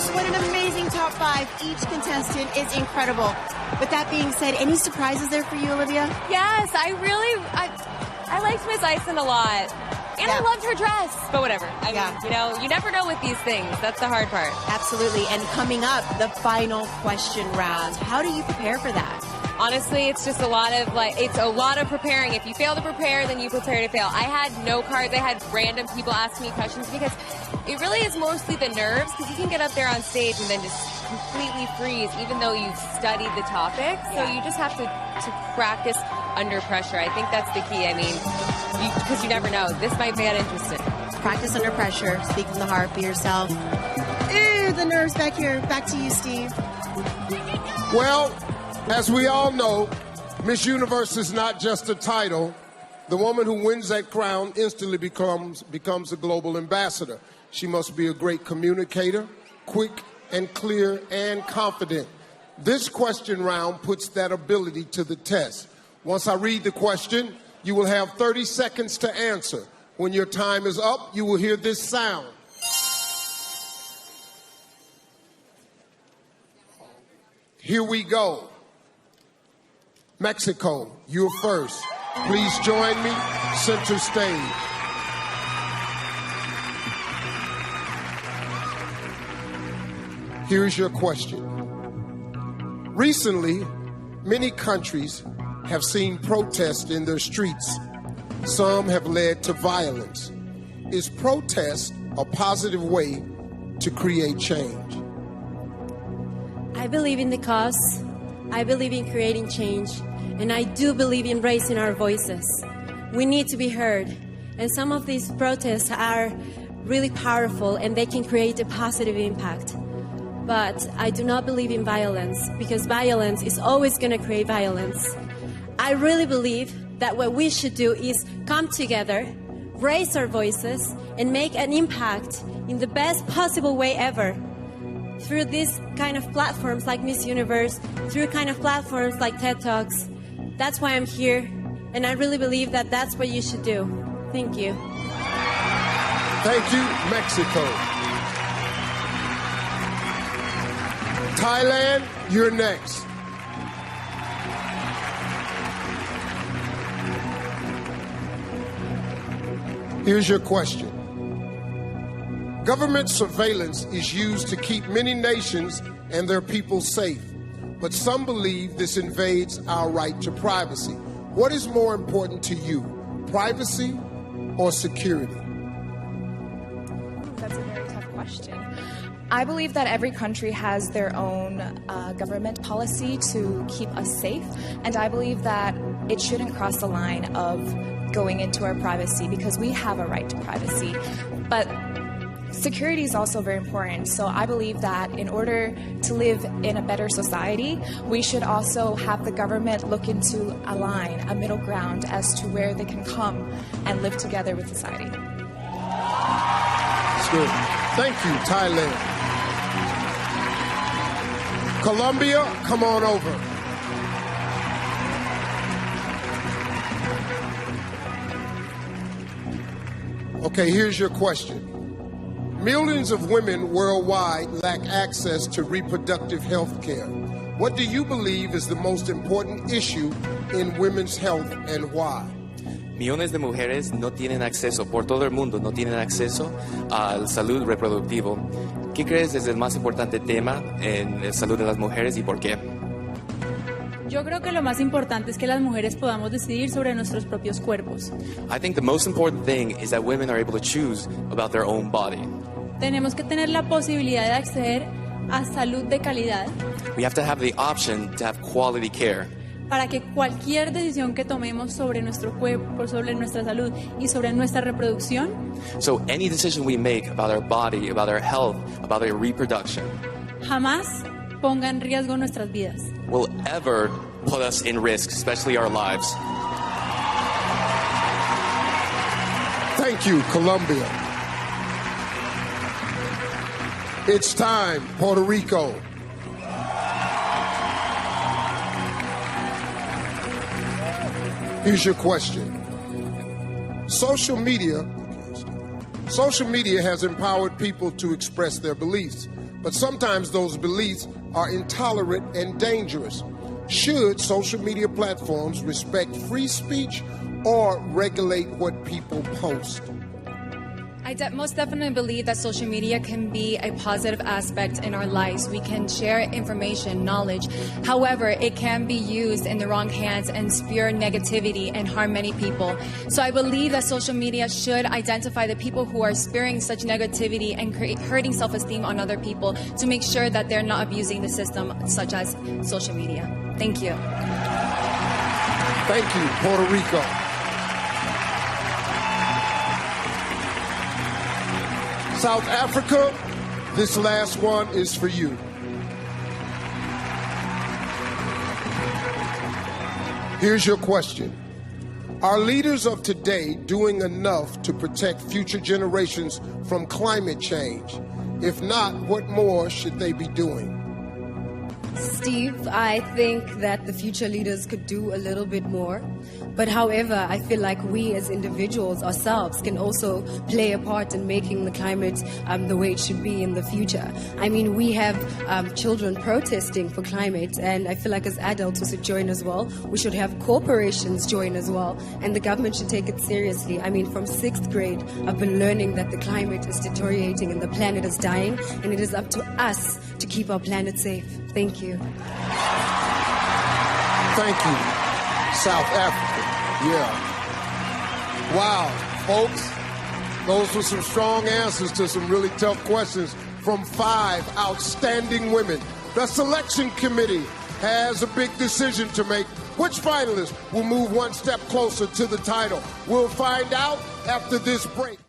gosh, what an amazing top 5. Each contestant is incredible. With that being said, any surprises there for you, Olivia? Yes, I liked Miss Ison a lot. And I loved her dress. But whatever. I mean, you know, you never know with these things. That's the hard part. Absolutely. And coming up, the final question round. How do you prepare for that? Honestly, it's just a lot of preparing. If you fail to prepare, then you prepare to fail. I had no cards. I had random people ask me questions because it really is mostly the nerves, because you can get up there on stage and then just completely freeze, even though you've studied the topic. So you just have to practice under pressure. I think that's the key. I mean, because you never know. This might be interesting. Practice under pressure. Speak from the heart. Be yourself. Ew, the nerves back here. Back to you, Steve. Well, as we all know, Miss Universe is not just a title. The woman who wins that crown instantly becomes a global ambassador. She must be a great communicator, quick and clear and confident. This question round puts that ability to the test. Once I read the question, you will have 30 seconds to answer. When your time is up, you will hear this sound. Here we go. Mexico, you're first. Please join me, center stage. Here's your question. Recently, many countries have seen protests in their streets. Some have led to violence. Is protest a positive way to create change? I believe in the cause. I believe in creating change. And I do believe in raising our voices. We need to be heard. And some of these protests are really powerful and they can create a positive impact. But I do not believe in violence, because violence is always going to create violence. I really believe that what we should do is come together, raise our voices, and make an impact in the best possible way ever. Through these kind of platforms like Miss Universe, through kind of platforms like TED Talks. That's why I'm here, and I really believe that that's what you should do. Thank you. Thank you, Mexico. Thailand, you're next. Here's your question. Government surveillance is used to keep many nations and their people safe, but some believe this invades our right to privacy. What is more important to you, privacy or security? That's a very tough question. I believe that every country has their own government policy to keep us safe, and I believe that it shouldn't cross the line of going into our privacy, because we have a right to privacy. But security is also very important, so I believe that in order to live in a better society, we should also have the government look into a line, a middle ground, as to where they can come and live together with society. That's good. Thank you, Thailand. Colombia, come on over. Okay, here's your question. Millions of women worldwide lack access to reproductive health care. What do you believe is the most important issue in women's health and why? Millones de mujeres no tienen acceso, por todo el mundo no tienen acceso a la salud reproductiva. ¿Qué crees es el más importante tema en la salud de las mujeres y por qué? Yo creo que lo más importante es que las mujeres podamos decidir sobre nuestros propios cuerpos. I think the most important thing is that women are able to choose about their own body. Tenemos que tener la posibilidad de acceder a salud de calidad. We have to have the option to have quality care. Para que cualquier decisión que tomemos sobre nuestro cuerpo, sobre nuestra salud y sobre nuestra reproducción, So any decision we make about our body, about our health, about our reproduction, jamás ponga en riesgo nuestras vidas. will ever put us in risk, especially our lives. Thank you, Colombia. It's time, Puerto Rico. Here's your question. Social media Social media has empowered people to express their beliefs, but sometimes those beliefs are intolerant and dangerous. Should social media platforms respect free speech or regulate what people post? I most definitely believe that social media can be a positive aspect in our lives. We can share information, knowledge. However, it can be used in the wrong hands and spew negativity and harm many people. So I believe that social media should identify the people who are spewing such negativity and hurting self-esteem on other people to make sure that they're not abusing the system, such as social media. Thank you. Thank you, Puerto Rico. South Africa, this last one is for you. Here's your question. Are leaders of today doing enough to protect future generations from climate change? If not, what more should they be doing? Steve, I think that the future leaders could do a little bit more. But however, I feel like we as individuals ourselves can also play a part in making the climate the way it should be in the future. I mean, we have children protesting for climate, and I feel like as adults we should join as well. We should have corporations join as well, and the government should take it seriously. I mean, from 6th grade, I've been learning that the climate is deteriorating and the planet is dying, and it is up to us to keep our planet safe. Thank you. Thank you, South Africa. Yeah. Wow, folks, those were some strong answers to some really tough questions from 5 outstanding women. The selection committee has a big decision to make. Which finalist will move one step closer to the title? We'll find out after this break.